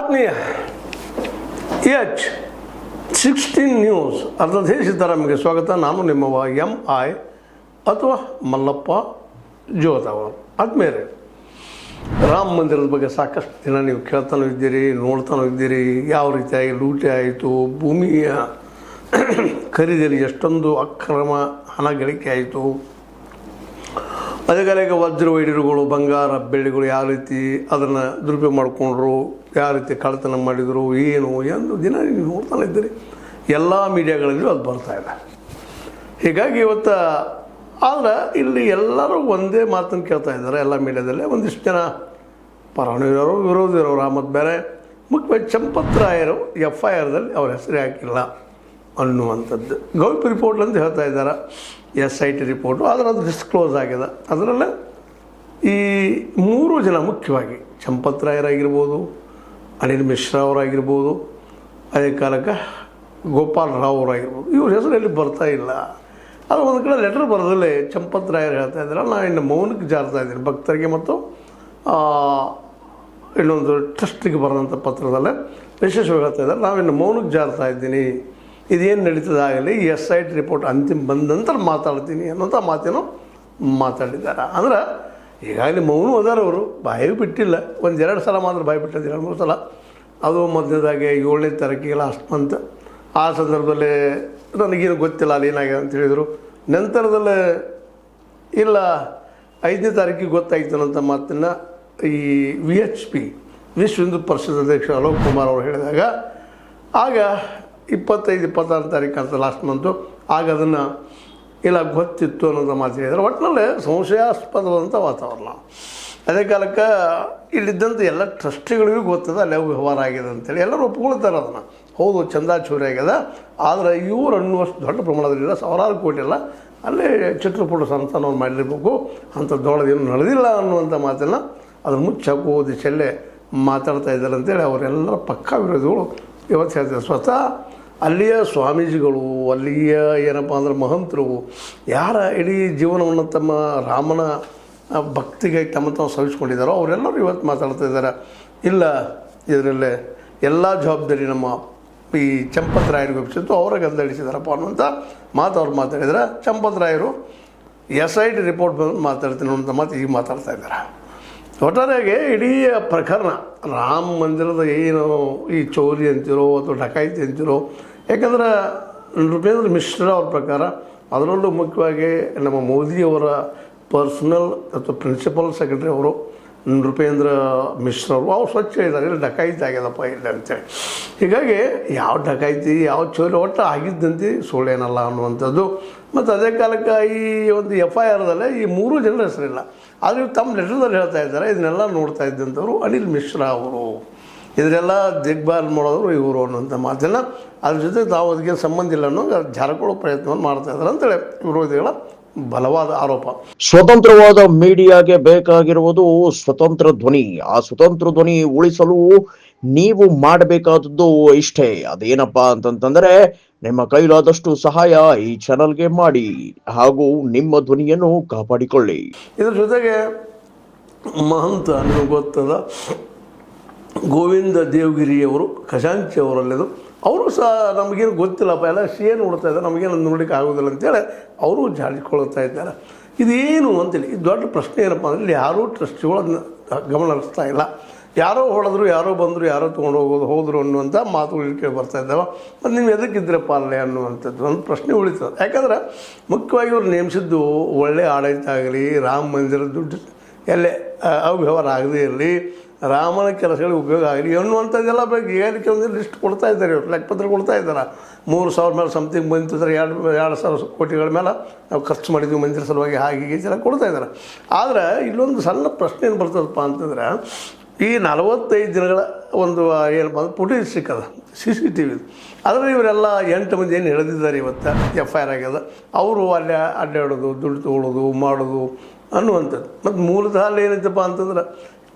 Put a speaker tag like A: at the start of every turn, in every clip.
A: ಆತ್ಮೀಯ H16 news ಅರ್ಧದೇ ಸಿದ್ದರಾಮಯ್ಯಗೆ ಸ್ವಾಗತ. ನಾನು ನಿಮ್ಮವ MI ಅಥವಾ ಮಲ್ಲಪ್ಪ ಜೋತವ. ಆದ್ಮೇಲೆ ರಾಮ ಮಂದಿರದ ಬಗ್ಗೆ ಸಾಕಷ್ಟು ದಿನ ನೀವು ಕೇಳ್ತಾನೂ ಇದ್ದೀರಿ, ನೋಡ್ತಾನೂ ಇದ್ದೀರಿ. ಯಾವ ರೀತಿಯಾಗಿ ಲೂಟಿ ಆಯಿತು, ಭೂಮಿಯ ಖರೀದಿಯಲ್ಲಿ ಎಷ್ಟೊಂದು ಅಕ್ರಮ ಹಣ ಗಳಿಕೆ ಆಯಿತು, ಅದೇ ವಜ್ರ ವೈಢೂರ್ಯಗಳು, ಬಂಗಾರ ಬೆಳ್ಳಿಗಳು ಯಾವ ರೀತಿ ಅದನ್ನು ದುರುಪಯೋಗ ಮಾಡಿಕೊಂಡ್ರು, ಯಾವ ರೀತಿ ಕಳ್ಳತನ ಮಾಡಿದರು, ಏನು ಎಂದು ದಿನ ನೀವು ನೋಡ್ತಾನೆ ಇದ್ದೀರಿ. ಎಲ್ಲ ಮೀಡಿಯಾಗಳಲ್ಲೂ ಅದು ಬರ್ತಾಯಿದೆ. ಹೀಗಾಗಿ ಇವತ್ತು ಆದರೆ ಇಲ್ಲಿ ಎಲ್ಲರೂ ಒಂದೇ ಮಾತನ್ನು ಕೇಳ್ತಾ ಇದ್ದಾರೆ. ಎಲ್ಲ ಮೀಡಿಯಾದಲ್ಲೇ ಒಂದಿಷ್ಟು ಜನ ಪರವಣಿರೋರು, ವಿರೋಧಿ ಇರೋರು, ಮತ್ತು ಬೇರೆ ಮುಖ್ಯವಾಗಿ ಚಂಪತ್ರಾಯರು FIRದಲ್ಲಿ ಅವ್ರ ಹೆಸರೇ ಹಾಕಿಲ್ಲ ಅನ್ನುವಂಥದ್ದು ಗೌಪ್ ರಿಪೋರ್ಟ್ ಅಂತ ಹೇಳ್ತಾ ಇದ್ದಾರೆ. SIT ರಿಪೋರ್ಟು, ಆದರೆ ಅದು ಡಿಸ್ಕ್ಲೋಸ್ ಆಗಿದೆ. ಅದರಲ್ಲೇ ಈ 3 ಜನ ಮುಖ್ಯವಾಗಿ ಚಂಪತ್ರಾಯರಾಗಿರ್ಬೋದು, ಅನಿಲ್ ಮಿಶ್ರಾ ಅವರಾಗಿರ್ಬೋದು, ಅದೇ ಕಾಲಕ್ಕೆ ಗೋಪಾಲ್ ರಾವ್ ಅವರಾಗಿರ್ಬೋದು, ಇವ್ರ ಹೆಸರಲ್ಲಿ ಬರ್ತಾ ಇಲ್ಲ. ಅದು ಒಂದು ಕಡೆ ಲೆಟರ್ ಬರೋದಲ್ಲೇ ಚಂಪತ್ರಾಯರು ಹೇಳ್ತಾ ಇದ್ದಾರೆ, ನಾನು ಇನ್ನು ಮೌನಕ್ಕೆ ಜಾರ್ತಾ ಇದ್ದೀನಿ ಭಕ್ತರಿಗೆ ಮತ್ತು ಇನ್ನೊಂದು ಟ್ರಸ್ಟಿಗೆ ಬರೆದಂಥ ಪತ್ರದಲ್ಲೇ ವಿಶೇಷವಾಗಿ ಹೇಳ್ತಾ ಇದ್ದಾರೆ, ನಾವಿನ್ನು ಮೌನಕ್ಕೆ ಜಾರ್ತಾ ಇದ್ದೀನಿ, ಇದೇನು ನಡೀತದಾಗಲಿ SIT ರಿಪೋರ್ಟ್ ಅಂತಿಮ ಬಂದ ನಂತರ ಮಾತಾಡ್ತೀನಿ ಅನ್ನೋಂಥ ಮಾತೇನೋ ಮಾತಾಡಿದ್ದಾರೆ. ಅಂದ್ರೆ ಈಗಾಗಲೇ ಮೌನ ಅದಾರ ಅವರು, ಬಾಯಿಗೆ ಬಿಟ್ಟಿಲ್ಲ. 1-2 ಸಲ ಮಾತ್ರ ಬಾಯಿ ಬಿಟ್ಟಿದ್ದು, 2-3 ಸಲ. ಅದು ಮೊದಲನೇದಾಗೆ 7ನೇ ತಾರೀಕಿಗೆ ಲಾಸ್ಟ್ ಮಂತ್. ಆ ಸಂದರ್ಭದಲ್ಲಿ ನನಗೇನು ಗೊತ್ತಿಲ್ಲ ಅಲ್ಲಿ ಏನಾಗಿದೆ ಅಂತ ಹೇಳಿದರು. ನಂತರದಲ್ಲೇ ಇಲ್ಲ 5ನೇ ತಾರೀಕಿಗೆ ಗೊತ್ತಾಯ್ತು ಅನ್ನೋಂಥ ಮಾತನ್ನು ಈ VHP ವಿಶ್ವ ಹಿಂದೂ ಪರಿಷತ್ ಅಧ್ಯಕ್ಷ ಅಲೋಕ್ ಕುಮಾರ್ ಅವರು ಹೇಳಿದಾಗ, ಆಗ 25-26 ತಾರೀಕು ಅಂತ ಲಾಸ್ಟ್ ಮಂತು, ಆಗ ಅದನ್ನು ಇಲ್ಲ ಗೊತ್ತಿತ್ತು ಅನ್ನೋದು ಮಾತು ಹೇಳಿದರೆ. ಒಟ್ಟಿನಲ್ಲೇ ಸಂಶಯಾಸ್ಪದವಾದಂಥ ವಾತಾವರಣ. ಅದೇ ಕಾಲಕ್ಕೆ ಇಲ್ಲಿದ್ದಂಥ ಎಲ್ಲ ಟ್ರಸ್ಟಿಗಳಿಗೂ ಗೊತ್ತದ ಅಲ್ಲಿ ವ್ಯವಹಾರ ಆಗಿದೆ ಅಂತೇಳಿ ಎಲ್ಲರೂ ಒಪ್ಕೊಳ್ತಾರೆ ಅದನ್ನು. ಹೌದು, ಚಂದ ಚೂರಿ ಆಗ್ಯದ, ಆದರೆ ಇವರು ಅನ್ನುವಷ್ಟು ದೊಡ್ಡ ಪ್ರಮಾಣದಲ್ಲಿಲ್ಲ, ಸಾವಿರಾರು ಕೋಟಿ ಅಲ್ಲ, ಅಲ್ಲೇ ಚಿತ್ರಪಟ ಸಂಸ್ಥಾನವ್ರು ಮಾಡಿರಬೇಕು, ಅಂಥ ದೊಡ್ಡದೇನು ನಡೆದಿಲ್ಲ ಅನ್ನುವಂಥ ಮಾತನ್ನು ಅದನ್ನು ಮುಚ್ಚಾಕೋ ದಿಶೆಯಲ್ಲೇ ಮಾತಾಡ್ತಾ ಇದ್ದಾರೆ ಅಂತೇಳಿ ಅವರೆಲ್ಲರ ಪಕ್ಕಾ ವಿರೋಧಿಗಳು ಇವತ್ತು ಹೇಳ್ತಾರೆ. ಸ್ವತಃ ಅಲ್ಲಿಯ ಸ್ವಾಮೀಜಿಗಳು, ಅಲ್ಲಿಯ ಏನಪ್ಪ ಅಂದ್ರೆ ಮಹಂತರು, ಯಾರ ಇಡೀ ಜೀವನವನ್ನು ತಮ್ಮ ರಾಮನ ಭಕ್ತಿಗೆ ತಾವು ಸವಿಸ್ಕೊಂಡಿದ್ದಾರೋ ಅವರೆಲ್ಲರೂ ಇವತ್ತು ಮಾತಾಡ್ತಾ ಇದ್ದಾರೆ, ಇಲ್ಲ ಇದರಲ್ಲೇ ಎಲ್ಲ ಜವಾಬ್ದಾರಿ ನಮ್ಮ ಈ ಚಂಪತ್ರಾಯರಿಗೆ ಒಪ್ಪಿಸಿತ್ತು, ಅವರ ಗದ್ದಡಿಸಿದಾರಪ್ಪ ಅನ್ನುವಂಥ ಮಾತು ಅವ್ರು ಮಾತಾಡಿದ್ದಾರೆ. ಚಂಪತ್ರಾಯರು SIT ರಿಪೋರ್ಟ್ ಬಂದು ಮಾತಾಡ್ತೀನಿ ಅನ್ನೋಂಥ ಮಾತು ಈಗ ಮಾತಾಡ್ತಾ ಇದ್ದಾರೆ. ಒಟ್ಟಾರೆಯಾಗಿ ಇಡೀ ಪ್ರಕರಣ ರಾಮ ಮಂದಿರದ ಏನು ಈ ಚೋರಿ ಅಂತಿರೋ ಅಥವಾ ಡಕಾಯಿತಿ ಅಂತಿರೋ, ಯಾಕಂದ್ರೆ ನೃಪೇಂದ್ರ ಮಿಶ್ರಾ ಅವ್ರ ಪ್ರಕಾರ, ಅದರಲ್ಲೂ ಮುಖ್ಯವಾಗಿ ನಮ್ಮ ಮೋದಿಯವರ ಪರ್ಸನಲ್ ಅಥವಾ ಪ್ರಿನ್ಸಿಪಲ್ ಸೆಕ್ರೆಟರಿ ಅವರು ನೃಪೇಂದ್ರ ಮಿಶ್ರಾ ಅವ್ರು ಸ್ವಚ್ಛ ಇದ್ದಾರೆ, ಇಲ್ಲಿ ಡಕಾಯಿತಿ ಆಗ್ಯದಪ್ಪ ಇಲ್ಲ ಅಂತೇಳಿ. ಹೀಗಾಗಿ ಯಾವ ಡಕಾಯಿತಿ ಯಾವ ಚೋರಿ ಒಟ್ಟು ಆಗಿದ್ದಂತೆ ಸುಳ್ಳೇನಲ್ಲ ಅನ್ನುವಂಥದ್ದು. ಮತ್ತು ಅದೇ ಕಾಲಕ್ಕೆ ಈ ಒಂದು FIRದಲ್ಲೇ ಈ 3 ಜನರ ಹೆಸರಿಲ್ಲ, ಆದರೆ ತಮ್ಮ ಲೆಟರ್ದಲ್ಲಿ ಹೇಳ್ತಾ ಇದ್ದಾರೆ, ಇದನ್ನೆಲ್ಲ ನೋಡ್ತಾ ಇದ್ದಂಥವ್ರು ಅನಿಲ್ ಮಿಶ್ರಾ ಅವರು, ಇದನ್ನೆಲ್ಲ ದಿಗ್ಬಾಲ್ ಮಾಡೋರು ಇವರು ಅನ್ನುವಂಥ ಮಾತನ್ನು, ಅದ್ರ ಜೊತೆ ತಾವು ಅದಕ್ಕೆ ಸಂಬಂಧ ಇಲ್ಲ ಅನ್ನೋ ಜಾರಕೊಳ್ಳೋ ಪ್ರಯತ್ನವನ್ನು ಮಾಡ್ತಾ ಇದ್ದಾರೆ ಅಂತೇಳಿ ವಿರೋಧಿಗಳ ಬಲವಾದ ಆರೋಪ.
B: ಸ್ವತಂತ್ರವಾದ ಮೀಡಿಯಾಗೆ ಬೇಕಾಗಿರುವುದು ಸ್ವತಂತ್ರ ಧ್ವನಿ. ಆ ಸ್ವತಂತ್ರ ಧ್ವನಿ ಉಳಿಸಲು ನೀವು ಮಾಡಬೇಕಾದದ್ದು ಇಷ್ಟೇ. ಅದೇನಪ್ಪಾ ಅಂತಂತಂದ್ರೆ, ನಿಮ್ಮ ಕೈಲಾದಷ್ಟು ಸಹಾಯ ಈ ಚಾನಲ್ಗೆ ಮಾಡಿ ಹಾಗೂ ನಿಮ್ಮ ಧ್ವನಿಯನ್ನು ಕಾಪಾಡಿಕೊಳ್ಳಿ.
A: ಇದ್ರ ಜೊತೆಗೆ ಮಹಂತ ನಿಮಗೆ ಗೊತ್ತದ ಗೋವಿಂದ ದೇವಗಿರಿಯವರು, ಖಜಾಂಚಿ ಅವರಲ್ಲಿದು, ಅವರು ಸಹ ನಮಗೇನು ಗೊತ್ತಿಲ್ಲಪ್ಪ, ಎಲ್ಲ ಏನು ನೋಡ್ತಾ ಇದ್ದಾರೆ, ನಮಗೇನು ನೋಡಲಿಕ್ಕೆ ಆಗೋದಿಲ್ಲ ಅಂತೇಳಿ ಅವರು ಜಾಡಿಕೊಳ್ತಾ ಇದ್ದಾರೆ. ಇದೇನು ಅಂತೇಳಿ ಈ ದೊಡ್ಡ ಪ್ರಶ್ನೆ ಏನಪ್ಪ ಅಂದರೆ, ಇಲ್ಲಿ ಯಾರೂ ಟ್ರಸ್ಟಿಗಳು ಅದನ್ನ ಗಮನ ಹರಿಸ್ತಾ ಇಲ್ಲ. ಯಾರೋ ಹೊಡೆದ್ರು, ಯಾರೋ ಬಂದರು, ಯಾರೋ ತೊಗೊಂಡು ಹೋದರು ಅನ್ನುವಂಥ ಮಾತುಗಳು ಕೇಳಿ ಬರ್ತಾ ಇದ್ದಾವೆ. ಮತ್ತು ನೀವು ಎದಕ್ಕಿದ್ರಪ್ಪ ಅಲ್ಲೇ ಅನ್ನುವಂಥದ್ದು ಒಂದು ಪ್ರಶ್ನೆ ಉಳಿತದೆ. ಯಾಕಂದ್ರೆ ಮುಖ್ಯವಾಗಿ ಇವ್ರು ನೇಮಿಸಿದ್ದು ಒಳ್ಳೆಯ ಆಡಳಿತ ಆಗಲಿ, ರಾಮ ಮಂದಿರ ದುಡ್ಡು ಎಲ್ಲೇ ಅವ್ಯವಹಾರ ಆಗದೇ ಇರಲಿ, ರಾಮನ ಕೆಲಸಗಳಿಗೆ ಉಪಯೋಗ ಆಗಲಿ ಅನ್ನುವಂಥದ್ದೆಲ್ಲ ಬಗ್ಗೆ ಏನಕ್ಕೆ ಒಂದು ಲಿಸ್ಟ್ ಕೊಡ್ತಾ ಇದ್ದಾರೆ, ಇವರು ಲೆಕ್ಕಪತ್ರ ಕೊಡ್ತಾ ಇದ್ದಾರೆ. 3,000 ಮೇಲೆ ಸಮಥಿಂಗ್ ಬಂತಿದ್ರೆ 2,000 ಕೋಟಿಗಳ ಮೇಲೆ ನಾವು ಖರ್ಚು ಮಾಡಿದ್ವಿ ಮಂದಿರ ಸಲುವಾಗಿ, ಹಾಗೆ ಎಲ್ಲ ಕೊಡ್ತಾ ಇದ್ದಾರೆ. ಆದರೆ ಇಲ್ಲೊಂದು ಸಣ್ಣ ಪ್ರಶ್ನೆ ಏನು ಬರ್ತದಪ್ಪ ಅಂತಂದ್ರೆ, ಈ 45 ದಿನಗಳ ಒಂದು ಏನಪ್ಪ ಅಂದ್ರೆ ಫುಟೇಜ್ ಸಿಕ್ಕದ CCTV, ಅದರಲ್ಲಿ ಇವರೆಲ್ಲ 8 ಮಂದಿ ಏನು ಹೇಳಿದ್ದಾರೆ ಇವತ್ತು FIR ಆಗ್ಯದ, ಅವರು ಅಲ್ಲೇ ಅಡ್ಡಾಡೋದು, ದುಡ್ಡು ತೊಗೊಳ್ಳೋದು, ಮಾಡೋದು ಅನ್ನುವಂಥದ್ದು. ಮತ್ತು ಮೂಲತಃ ಅಲ್ಲಿ ಏನೈತಪ್ಪ ಅಂತಂದ್ರೆ,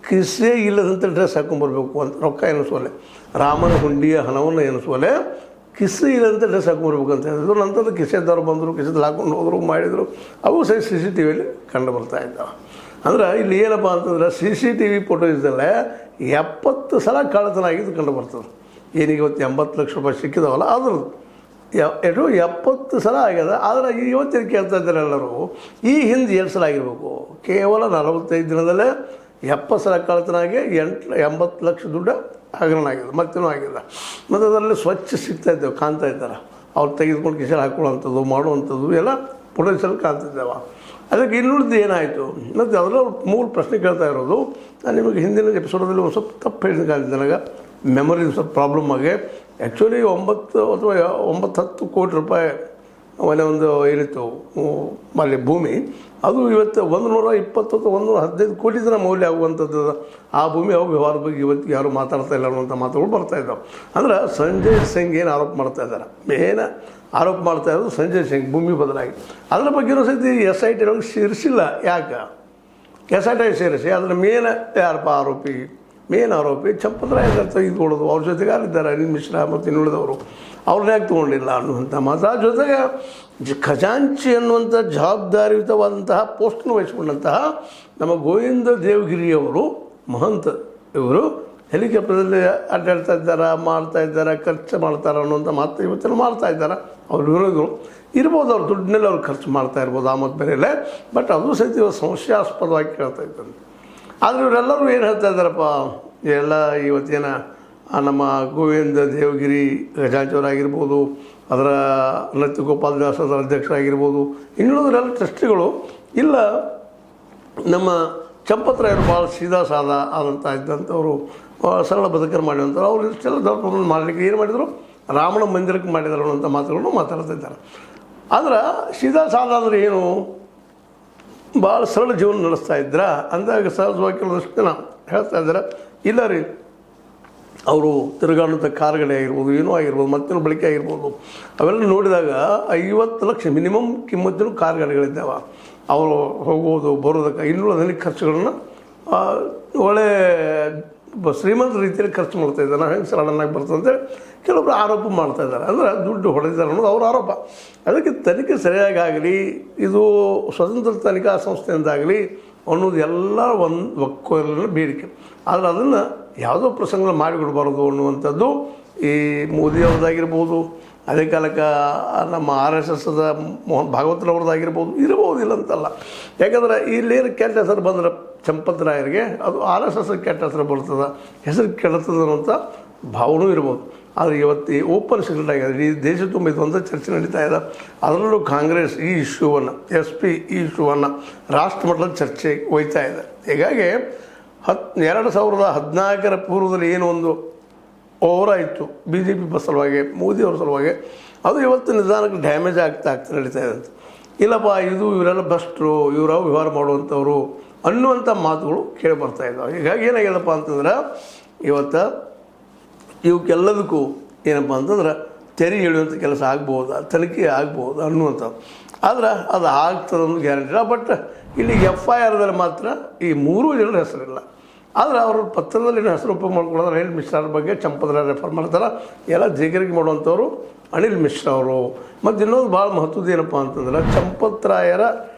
A: ಕಿಸೆ ಇಲ್ಲದಂಥ ಡ್ರೆಸ್ ಹಾಕೊಂಡ್ಬರ್ಬೇಕು ಅಂತ, ರೊಕ್ಕ ಎನಿಸೋಲೆ, ರಾಮನ ಹುಂಡಿಯ ಹಣವನ್ನು ಎನಿಸೋಲೆ ಕಿಸೆ ಇಲ್ಲದಂಥ ಡ್ರೆಸ್ ಹಾಕೊಂಡ್ಬರ್ಬೇಕು ಅಂತ ಹೇಳಿದ್ರು. ನಂತರ ಕಿಸೆದವ್ರು ಬಂದರು, ಕಿಸೆದಲ್ಲಿ ಹಾಕೊಂಡು ಹೋದರು, ಮಾಡಿದರು. ಅವು ಸಹ CCTVಯಲ್ಲಿ ಕಂಡು ಬರ್ತಾ ಇದ್ದಾವೆ. ಅಂದ್ರೆ ಇಲ್ಲಿ ಏನಪ್ಪ ಅಂತಂದ್ರೆ CCTV ಫೋಟೋಸಲ್ಲೇ 70 ಸಲ ಕಳ್ಳತನ ಆಗಿದ್ದು ಕಂಡು ಬರ್ತದೆ. ಏನೀಗ ಇವತ್ತು 80 ಲಕ್ಷ ರೂಪಾಯಿ ಸಿಕ್ಕಿದಾವಲ್ಲ ಅದ್ರದ್ದು ಎಷ್ಟು 70 ಸಲ ಆಗ್ಯದ. ಆದರೆ ಇವತ್ತಿನ ಕೇಳ್ತಾ ಇದ್ದಾರೆ ಎಲ್ಲರೂ, ಈ ಹಿಂದೆ 2 ಸಲ ಆಗಿರ್ಬೇಕು. ಕೇವಲ 45 ದಿನದಲ್ಲೇ 70 ಸಲ ಕಳ್ಳತನ ಆಗಿ 80 ಲಕ್ಷ ದುಡ್ಡು ಹಗರಣ ಆಗಿದೆ, ಮತ್ತೇನೂ ಆಗಿಲ್ಲ. ಮತ್ತು ಅದರಲ್ಲಿ ಸ್ವಚ್ಛ ಸಿಗ್ತಾ ಇದ್ದೇವೆ, ಕಾಣ್ತಾ ಇದ್ದಾರೆ. ಅವ್ರು ತೆಗೆದುಕೊಂಡು ಕಿಸೆಲ್ ಹಾಕೊಳ್ಳುವಂಥದ್ದು ಮಾಡುವಂಥದ್ದು ಎಲ್ಲ ಪೊಟೆನ್ಷಿಯಲ್ ಕಾಣ್ತಿದ್ದೇವೆ. ಅದಕ್ಕೆ ಇನ್ನುಳಿದು ಏನಾಯಿತು ಮತ್ತು ಅದರ ಮೂಲ ಪ್ರಶ್ನೆ ಕೇಳ್ತಾ ಇರೋದು, ನಾನು ನಿಮಗೆ ಹಿಂದಿನ ಎಪಿಸೋಡಲ್ಲಿ ಒಂದು ಸ್ವಲ್ಪ ತಪ್ಪು ಹೇಳಿದ ನನಗೆ ಮೆಮೊರಿ ಸ್ವಲ್ಪ ಪ್ರಾಬ್ಲಮ್ ಆಗಿ ಆ್ಯಕ್ಚುಲಿ 9 ಅಥವಾ 9-10 ಕೋಟಿ ರೂಪಾಯಿ ಅವನೇ ಒಂದು ಏನಿತ್ತು ಅಲ್ಲಿ ಭೂಮಿ, ಅದು ಇವತ್ತು 120 ಅಥವಾ 115 ಕೋಟಿ ಜನ ಮೌಲ್ಯ ಆಗುವಂಥದ್ದು. ಆ ಭೂಮಿ ಅವು ವ್ಯವಹಾರದ ಬಗ್ಗೆ ಇವತ್ತು ಯಾರು ಮಾತಾಡ್ತಾ ಇಲ್ಲ ಅನ್ನುವಂಥ ಮಾತುಗಳು ಬರ್ತಾಯಿದ್ದಾವೆ. ಅಂದ್ರೆ ಸಂಜಯ್ ಸಿಂಗ್ ಏನು ಆರೋಪ ಮಾಡ್ತಾ ಇದ್ದಾರೆ, ಮೇನ್ ಆರೋಪ ಮಾಡ್ತಾ ಇರೋದು ಸಂಜಯ್ ಸಿಂಗ್ ಭೂಮಿ ಬದಲಾಗಿ. ಅದರ ಬಗ್ಗೆನೂ ಸಹಿತ SIT ಒಳಗೆ ಸೇರಿಸಿಲ್ಲ. ಯಾಕೆ SIT ಸೇರಿಸಿ ಅದರ ಮೇನ್ ಯಾರಪ್ಪ ಮೇನ್ ಆರೋಪಿ ಚಂಪತರಾಯ ತೆಗೆದುಕೊಳ್ಳೋದು, ಅವ್ರ ಜೊತೆಗೆ ಅಲ್ಲಿದ್ದಾರೆ ಅನಿಲ್ ಮಿಶ್ರಾ ಮತ್ತು ಇನ್ನುಳಿದವರು, ಅವ್ರನ್ನ ಯಾಕೆ ತೊಗೊಂಡಿಲ್ಲ ಅನ್ನುವಂಥ ಮಾತು. ಆ ಜೊತೆಗೆ ಖಜಾಂಚಿ ಅನ್ನುವಂಥ ಜವಾಬ್ದಾರಿಯುತವಾದಂತಹ ಪೋಸ್ಟನ್ನು ವಹಿಸಿಕೊಂಡಂತಹ ನಮ್ಮ ಗೋವಿಂದ ದೇವಗಿರಿಯವರು ಮಹಂತ್ ಇವರು ಹೆಲಿಕಾಪ್ಟರ್ದಲ್ಲಿ ಅಡ್ಡಾಡ್ತಾ ಇದ್ದಾರೆ, ಖರ್ಚು ಮಾಡ್ತಾರೆ ಅನ್ನುವಂಥ ಮಾತು ಇವತ್ತಿನ ಮಾಡ್ತಾ ಇದ್ದಾರೆ. ಅವ್ರ ವಿರೋಧಿಗಳು ಇರ್ಬೋದು, ಅವ್ರ ದುಡ್ಡಿನಲ್ಲಿ ಅವ್ರು ಖರ್ಚು ಮಾಡ್ತಾ ಇರ್ಬೋದು ಆ ಮತ್ತು ಬೇರೆಯಲ್ಲೇ, ಬಟ್ ಅದು ಸಹಿತ ಇವಾಗ ಸಂಶಯಾಸ್ಪದವಾಗಿ ಕೇಳ್ತಾ ಇದ್ದಾರೆ. ಆದರೆ ಇವರೆಲ್ಲರೂ ಏನು ಹೇಳ್ತಾ ಇದ್ದಾರಪ್ಪ, ಎಲ್ಲ ಇವತ್ತೇನ ನಮ್ಮ ಗೋವಿಂದ ದೇವಗಿರಿ ಖಜಾಂಚಿಯವರಾಗಿರ್ಬೋದು, ಅದರ ನತ್ಯ ಗೋಪಾಲ್ ದಾಸ್ ಅದರ ಅಧ್ಯಕ್ಷರಾಗಿರ್ಬೋದು, ಇನ್ನುಳಿದರೆಲ್ಲ ಟ್ರಸ್ಟಿಗಳು ಇಲ್ಲ ನಮ್ಮ ಚಂಪತರಾಯರು ಭಾಳ ಸೀದಾ ಸಾದಾ ಆದಂಥ ಇದ್ದಂಥವ್ರು, ಸರಳ ಬದುಕನ್ನು ಮಾಡಿದಂಥವ್ರು, ಅವ್ರು ಇಷ್ಟೆಲ್ಲ ದೊಡ್ಡ ಪ್ರಮಾಣ ಮಾಡಲಿಕ್ಕೆ ಏನು ಮಾಡಿದರು, ರಾಮನ ಮಂದಿರಕ್ಕೆ ಮಾಡಿದರು ಅನ್ನೋಂಥ ಮಾತುಗಳನ್ನು ಮಾತಾಡ್ತಾ ಇದ್ದಾರೆ. ಆದ್ರೆ ಸೀದಾ ಸಾದಾ ಅಂದರೆ ಏನು, ಭಾಳ ಸರಳ ಜೀವನ ನಡೆಸ್ತಾ ಇದ್ರ ಅಂದಾಗ ಸಹಜವಾಗಿ ಕೆಲವಷ್ಟು ಜನ ಹೇಳ್ತಾ ಇದ್ದಾರೆ, ಇಲ್ಲ ರೀ ಅವರು ತಿರುಗಾಡುವಂಥ ಕಾರ್ಗಳೇ ಆಗಿರ್ಬೋದು, ಏನೋ ಆಗಿರ್ಬೋದು, ಮತ್ತೇನೋ ಬಳಕೆ ಆಗಿರ್ಬೋದು, ಅವೆಲ್ಲ ನೋಡಿದಾಗ 50 ಲಕ್ಷ ಮಿನಿಮಮ್ ಕಿಮ್ಮತ್ತಿನ ಕಾರ್ಗಳಿದ್ದಾವೆ. ಅವರು ಹೋಗೋದು ಬರೋದಕ್ಕೆ ಇನ್ನೂರು ಖರ್ಚುಗಳನ್ನು ಒಳ್ಳೆ ಶ್ರೀಮಂತ ರೀತಿಯಲ್ಲಿ ಖರ್ಚು ಮಾಡ್ತಾ ಇದ್ದಾರೆ. ನಾವು ಹೆಂಗೆ ಸಡನ್ನಾಗಿ ಬರ್ತದೆ ಅಂತೇಳಿ ಕೆಲವೊಬ್ಬರು ಆರೋಪ ಮಾಡ್ತಾ ಇದ್ದಾರೆ. ಅಂದರೆ ದುಡ್ಡು ಹೊಡೆದಿದ್ದಾರೆ ಅನ್ನೋದು ಅವ್ರ ಆರೋಪ. ಅದಕ್ಕೆ ತನಿಖೆ ಸರಿಯಾಗಿ ಆಗಲಿ, ಇದು ಸ್ವತಂತ್ರ ತನಿಖಾ ಸಂಸ್ಥೆಯಿಂದಾಗಲಿ ಅನ್ನೋದು ಎಲ್ಲ ಒಂದು ಒಕ್ಕೊರಲಿನ ಬೇಡಿಕೆ. ಆದರೆ ಅದನ್ನು ಯಾವುದೋ ಪ್ರಸಂಗ ಮಾಡಿಕೊಡ್ಬಾರ್ದು ಅನ್ನುವಂಥದ್ದು ಈ ಮೋದಿ ಅವ್ರದ್ದಾಗಿರ್ಬೋದು, ಅದೇ ಕಾಲಕ್ಕೆ ನಮ್ಮ RSSದ ಮೋಹನ್ ಭಾಗವತರವ್ರದ್ದಾಗಿರ್ಬೋದು, ಇರ್ಬೋದು ಅಂತಲ್ಲ. ಯಾಕಂದ್ರೆ ಇಲ್ಲೇನು ಕೆಟ್ಟ ಹೆಸರು ಬಂದ್ರೆ ಚಂಪತರಾಯರಿಗೆ ಅದು RSS ಕೆಟ್ಟ ಹೆಸರು ಬರ್ತದೆ, ಹೆಸರು ಕೆಡ್ತದೆ ಅನ್ನೋಂಥ ಭಾವನೂ ಇರ್ಬೋದು. ಆದರೆ ಇವತ್ತು ಓಪನ್ ಸೀಕ್ರೆಟ್ ಆಗಿದೆ, ಈ ದೇಶ ತುಂಬ ಇದೊಂದು ಚರ್ಚೆ ನಡೀತಾ ಇದೆ. ಅದರಲ್ಲೂ ಕಾಂಗ್ರೆಸ್ ಈ ಇಶ್ಯೂವನ್ನು SP ಈ ಇಶ್ಯೂವನ್ನು ರಾಷ್ಟ್ರ ಮಟ್ಟದ ಚರ್ಚೆ ಒಯ್ತಾ ಇದೆ. ಹೀಗಾಗಿ 2014ರ ಪೂರ್ವದಲ್ಲಿ ಏನೋ ಒಂದು ಓವರಾಯಿತು BJP ಬಸ್ ಸಲುವಾಗಿ, ಮೋದಿಯವ್ರ ಸಲುವಾಗಿ, ಅದು ಇವತ್ತು ನಿಧಾನಕ್ಕೆ ಡ್ಯಾಮೇಜ್ ಆಗ್ತಾ ನಡೀತಾ ಇದೆ ಅಂತ. ಇಲ್ಲಪ್ಪ ಇದು ಇವರೆಲ್ಲ ಭ್ರಷ್ಟರು, ಇವರ ವ್ಯವಹಾರ ಮಾಡುವಂಥವ್ರು ಅನ್ನುವಂಥ ಮಾತುಗಳು ಕೇಳಿ ಬರ್ತಾ ಇದ್ದಾವೆ. ಹೀಗಾಗಿ ಏನಾಗ್ಯದಪ್ಪ ಅಂತಂದ್ರೆ ಇವತ್ತು ಇವಕ್ಕೆಲ್ಲದಕ್ಕೂ ಏನಪ್ಪ ಅಂತಂದ್ರೆ ತೆರಿಗೆ ಎಳೆಯುವಂಥ ಕೆಲಸ ಆಗ್ಬೋದು, ತನಿಖೆ ಆಗ್ಬೋದು ಅನ್ನುವಂಥದ್ದು. ಆದ್ರೆ ಅದು ಆಗ್ತದೆ ಅನ್ನೋದು ಗ್ಯಾರಂಟಿ ಇಲ್ಲ. ಬಟ್ ಇಲ್ಲಿ FIRದಲ್ಲಿ ಮಾತ್ರ ಈ 3 ಜನರ ಹೆಸರಿಲ್ಲ. ಆದರೆ ಅವ್ರ ಪತ್ರದಲ್ಲಿ ಹೆಸರು ಉಪಯೋಗ ಮಾಡ್ಕೊಳ್ಳೋದು ಅನಿಲ್ ಮಿಶ್ರಾ ಬಗ್ಗೆ ಚಂಪತರಾಯ ರೆಫರ್ ಮಾಡ್ತಾರೆ. ಎಲ್ಲ ಜೇಗರಿಗೆ ಮಾಡುವಂಥವ್ರು ಅನಿಲ್ ಮಿಶ್ರಾ ಅವರು. ಮತ್ತು ಇನ್ನೊಂದು ಭಾಳ ಮಹತ್ವದ ಏನಪ್ಪ ಅಂತಂದ್ರೆ ಚಂಪತರಾಯರ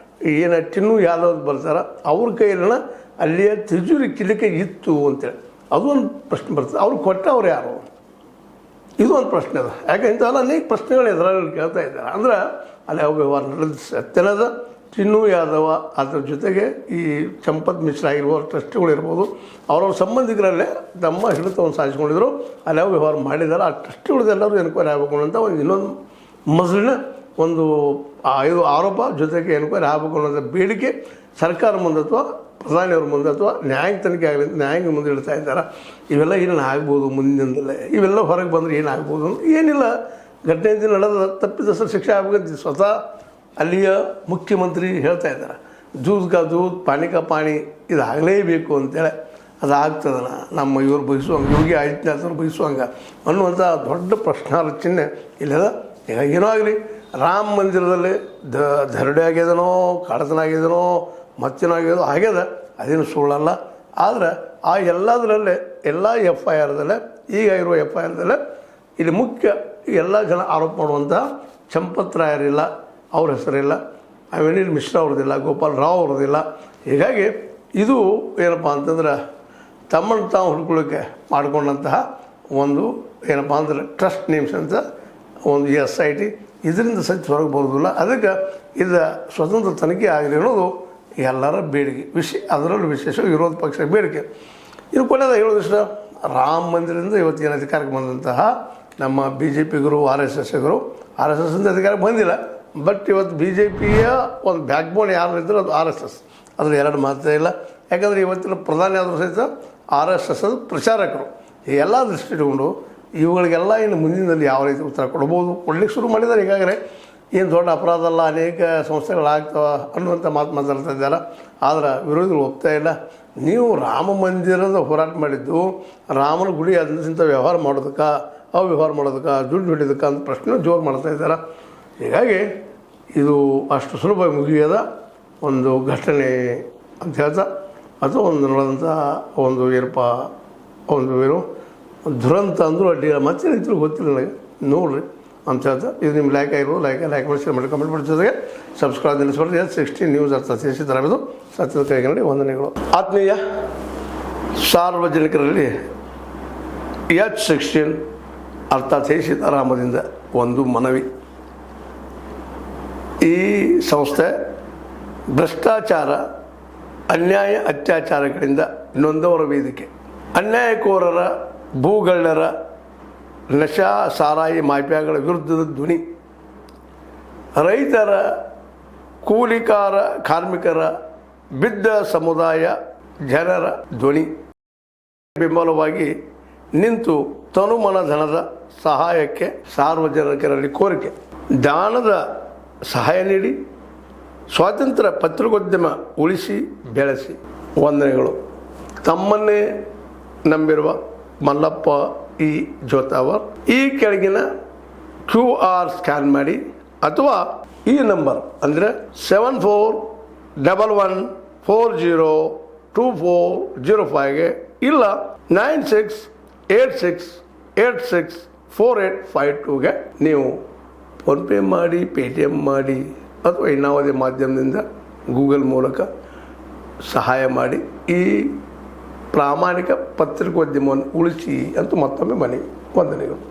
A: ಏನು ಟಿನ್ನು ಯಾದವ್ ಬರ್ತಾರೆ, ಅವ್ರ ಕೈಲಿನ ಅಲ್ಲಿಯ ತಿಜೋರಿ ಕಿಲಿಕೆ ಇತ್ತು ಅಂತೇಳಿ ಅದು ಒಂದು ಪ್ರಶ್ನೆ ಬರ್ತದೆ. ಅವ್ರು ಕೊಟ್ಟವ್ರು ಯಾರು, ಇದು ಒಂದು ಪ್ರಶ್ನೆ ಅದ. ಯಾಕೆ ಇಂಥವೆಲ್ಲ ಅನೇಕ ಪ್ರಶ್ನೆಗಳು ಎದುರಲ್ಲಿ ಕೇಳ್ತಾ ಇದ್ದಾರೆ. ಅಂದ್ರೆ ಅಲ್ಲಿ ಯಾವ ವ್ಯವಹಾರ ನಡೆದ ಸತ್ಯನದ ಟಿನ್ನು ಯಾದವ, ಅದರ ಜೊತೆಗೆ ಈ ಚಂಪತ್ ಮಿಶ್ರಾ ಆಗಿರ್ಬೋದು, ಟ್ರಸ್ಟಿಗಳಿರ್ಬೋದು, ಅವ್ರವ್ರ ಸಂಬಂಧಿಕರಲ್ಲೇ ತಮ್ಮ ಹಿಡಿತವನ್ನು ಸಾಧಿಸ್ಕೊಂಡಿದ್ರು. ಅಲ್ಲಿ ಯಾವ ವ್ಯವಹಾರ ಮಾಡಿದ್ದಾರೆ, ಆ ಟ್ರಸ್ಟಿಗಳದೆಲ್ಲರೂ ಎನ್ಕ್ವೈರಿ ಆಗಬೇಕು ಅಂತ ಒಂದು ಇನ್ನೊಂದು ಮಸಲಿನ ಒಂದು ಇದು ಆರೋಪ, ಜೊತೆಗೆ ಎನ್ಕ್ವೈರಿ ಆಗಬೇಕು ಅನ್ನೋದು ಬೇಡಿಕೆ ಸರ್ಕಾರ ಮುಂದೆ ಅಥವಾ ಪ್ರಧಾನಿಯವ್ರ ಮುಂದೆ ಅಥವಾ ನ್ಯಾಯಾಂಗ ತನಿಖೆ ಆಗಲಿ ನ್ಯಾಯಾಂಗ ಮುಂದೆ ಇಡ್ತಾ ಇದ್ದಾರೆ. ಇವೆಲ್ಲ ಏನೇನು ಆಗ್ಬೋದು ಮುಂದಿನದಲ್ಲೇ, ಇವೆಲ್ಲ ಹೊರಗೆ ಬಂದರೆ ಏನಾಗ್ಬೋದು ಏನಿಲ್ಲ. ಘಟನೆ ನಡೆದ ತಪ್ಪಿದಷ್ಟು ಶಿಕ್ಷೆ ಆಗಬೇಕಂತ ಸ್ವತಃ ಅಲ್ಲಿಯ ಮುಖ್ಯಮಂತ್ರಿ ಹೇಳ್ತಾ ಇದ್ದಾರೆ. ಜೂದ್ ಕಾ ಜೂದ್, ಪಾನಿ ಕಾ ಪಾನಿ, ಇದು ಆಗಲೇಬೇಕು ಅಂತೇಳಿ. ಅದು ಆಗ್ತದಲ್ಲ ನಮ್ಮ ಇವ್ರು ಬಯಸುವಂಗೆ, ಯೋಗಿ ಆದಿತ್ಯನಾಥವ್ರು ಬಯಸುವಂಗೆ ಅನ್ನುವಂಥ ದೊಡ್ಡ ಪ್ರಶ್ನಾರ್ಹ ಚಿಹ್ನೆ ಇಲ್ಲದ. ಈಗ ಏನೋ ಆಗಲಿ, ರಾಮ ಮಂದಿರದಲ್ಲಿ ದರೋಡೆ ಆಗ್ಯದನೋ, ಕಳ್ಳತನ ಆಗ್ಯದನೋ, ಮತ್ತೇನೋ ಆಗ್ಯದೋ ಆಗ್ಯದ, ಅದೇನು ಸುಳ್ಳಲ್ಲ. ಆದರೆ ಆ ಎಲ್ಲದರಲ್ಲೇ ಎಲ್ಲ FIRದಲ್ಲೇ ಈಗ ಇರುವ FIRದಲ್ಲೇ ಇಲ್ಲಿ ಮುಖ್ಯ ಎಲ್ಲ ಜನ ಆರೋಪ ಮಾಡುವಂಥ ಚಂಪತರಾಯರಿಲ್ಲ, ಅವ್ರ ಹೆಸರಿಲ್ಲ, ಅನಿಲ್ ಮಿಶ್ರಾ ಅವ್ರದ್ದಿಲ್ಲ, ಗೋಪಾಲ್ ರಾವ್ ಅವ್ರದ್ದಿಲ್ಲ. ಹೀಗಾಗಿ ಇದು ಏನಪ್ಪ ಅಂತಂದ್ರೆ ತಮ್ಮನ್ನು ತಾವು ಹುಡ್ಕೊಳ್ಳೋಕ್ಕೆ ಮಾಡಿಕೊಂಡಂತಹ ಒಂದು ಏನಪ್ಪ ಅಂದ್ರೆ ಟ್ರಸ್ಟ್ ನೇಮ್ಸ್ ಅಂತ ಒಂದು SIT ಇದರಿಂದ ಸಹಿತ ಹೊರಗೆ ಬರೋದಿಲ್ಲ. ಅದಕ್ಕೆ ಇದು ಸ್ವತಂತ್ರ ತನಿಖೆ ಆಗಲಿ ಅನ್ನೋದು ಎಲ್ಲರ ಬೇಡಿಕೆ ಅದರಲ್ಲೂ ವಿಶೇಷ ವಿರೋಧ ಪಕ್ಷ ಬೇಡಿಕೆ. ಇನ್ನು ಕೊನೆಯದ ಹೇಳೋದಿಷ್ಟ ರಾಮ ಮಂದಿರದಿಂದ ಇವತ್ತು ಏನು ಅಧಿಕಾರಕ್ಕೆ ಬಂದಂತಹ ನಮ್ಮ BJPಗರು RSSಗರು ಇಂದ ಅಧಿಕಾರಕ್ಕೆ ಬಂದಿಲ್ಲ. ಬಟ್ ಇವತ್ತು BJPಯ ಒಂದು ಬ್ಯಾಕ್ಬೋನ್ ಯಾರು ಇದ್ದರೂ ಅದು RSS, ಅದ್ರ ಎರಡು ಮಾತೇ ಇಲ್ಲ. ಯಾಕಂದರೆ ಇವತ್ತಿನ ಪ್ರಧಾನಿ ಆದರೂ ಸಹಿತ RSS ಪ್ರಚಾರಕರು. ಈ ಎಲ್ಲ ದೃಷ್ಟಿ ಇಟ್ಕೊಂಡು ಇವುಗಳಿಗೆಲ್ಲ ಇನ್ನು ಮುಂದಿನಲ್ಲಿ ಯಾವ ರೀತಿ ಉತ್ತರ ಕೊಡ್ಬೋದು, ಕೊಡ್ಲಿಕ್ಕೆ ಶುರು ಮಾಡಿದ್ದಾರೆ. ಈಗಾಗಲೇ ಏನು ದೊಡ್ಡ ಅಪರಾಧ ಅಲ್ಲ, ಅನೇಕ ಸಂಸ್ಥೆಗಳಾಗ್ತವ ಅನ್ನುವಂಥ ಮಾತು ಮಾತಾಡ್ತಾ ಇದ್ದಾರೆ. ಆದರೆ ವಿರೋಧಿಗಳು ಒಪ್ತಾ ಇಲ್ಲ. ನೀವು ರಾಮ ಮಂದಿರದ ಹೋರಾಟ ಮಾಡಿದ್ದು ರಾಮನ ಗುಡಿ ಅದರಿಂದ ವ್ಯವಹಾರ ಮಾಡೋದಕ್ಕೆ, ಅವ್ಯವಹಾರ ಮಾಡೋದಕ್ಕೆ, ದುಡ್ಡು ಹಿಡಿಯೋದಕ್ಕೆ ಅಂತ ಪ್ರಶ್ನೆ ಜೋರು ಮಾಡ್ತಾ ಇದ್ದಾರೆ. ಹೀಗಾಗಿ ಇದು ಅಷ್ಟು ಸುಲಭ ಮುಗಿಯದ ಒಂದು ಘಟನೆ ಅಂತ ಹೇಳ್ತಾ, ಅಥವಾ ಒಂದು ನಡೆದಂಥ ಒಂದು ಏನಪ್ಪ ಒಂದು ಏನು ದುರಂತ ಅಂದರೂ ಅಡ್ಡಿಲ್ಲ. ಮತ್ತೆ ರೈತರು ಗೊತ್ತಿಲ್ಲ ನನಗೆ, ನೋಡಿರಿ ಅಂತ ಹೇಳ್ತಾ, ಇದು ನಿಮ್ಮ ಲೈಕ್ ಆಗಿರೋದು ಲೈಕ್ ಮಾಡಿ ಶೇರ್ ಮಾಡಿ ಕಮೆಂಟ್ ಮಾಡಿ, ಜೊತೆಗೆ ಸಬ್ಸ್ಕ್ರೈಬ್ ನಿಲ್ಲಿಸ್ಬಾರ್ದು. S16 ನ್ಯೂಸ್ ಅರ್ಥ ತಿಳಿಸಿದ್ದಾರೆಂಬುದು ಸತ್ಯದ ಕೈಗನ್ನಡಿ ವಂದನೆಗಳು. ಆತ್ಮೀಯ ಸಾರ್ವಜನಿಕರಲ್ಲಿ H16 ಅರ್ಥಾತ್ ಸೀತಾರಾಮದಿಂದ ಒಂದು ಮನವಿ. ಈ ಸಂಸ್ಥೆ ಭ್ರಷ್ಟಾಚಾರ, ಅನ್ಯಾಯ, ಅತ್ಯಾಚಾರಗಳಿಂದ ನೊಂದವರ ವೇದಿಕೆ, ಅನ್ಯಾಯಕೋರರ, ಭೂಗಳ್ಳರ, ನಶಾ ಸಾರಾಯಿ ಮಾಫಿಯಾಗಳ ವಿರುದ್ಧದ ಧ್ವನಿ, ರೈತರ, ಕೂಲಿಕಾರ, ಕಾರ್ಮಿಕರ, ಬಿದ್ದ ಸಮುದಾಯ ಜನರ ಧ್ವನಿ ಬೆಂಬಲವಾಗಿ ನಿಂತು ತನುಮನ ಧನದ ಸಹಾಯಕ್ಕೆ ಸಾರ್ವಜನಿಕರಲ್ಲಿ ಕೋರಿಕೆ. ದಾನದ ಸಹಾಯ ನೀಡಿ ಸ್ವಾತಂತ್ರ್ಯ ಪತ್ರಿಕೋದ್ಯಮ ಉಳಿಸಿ ಬೆಳೆಸಿ. ವಂದನೆಗಳು. ತಮ್ಮನ್ನೇ ನಂಬಿರುವ ಮಲ್ಲಪ್ಪ ಇ ಜೋತಾವರ್. ಈ ಕೆಳಗಿನ QR ಸ್ಕ್ಯಾನ್ ಮಾಡಿ ಅಥವಾ ಈ ನಂಬರ್ ಅಂದರೆ 7411402405ಗೆ ಇಲ್ಲ 9686864852ಗೆ ನೀವು ಫೋನ್ಪೇ ಮಾಡಿ, Paytm ಮಾಡಿ, ಅಥವಾ ಇನ್ನಾವುದೇ ಮಾಧ್ಯಮದಿಂದ ಗೂಗಲ್ ಮೂಲಕ ಸಹಾಯ ಮಾಡಿ ಈ ಪ್ರಾಮಾಣಿಕ ಪತ್ರಿಕೋದ್ಯಮವನ್ನು ಉಳಿಸಿ ಅಂತ ಮತ್ತೊಮ್ಮೆ ಮನವಿ. ವಂದನೆಗಳು.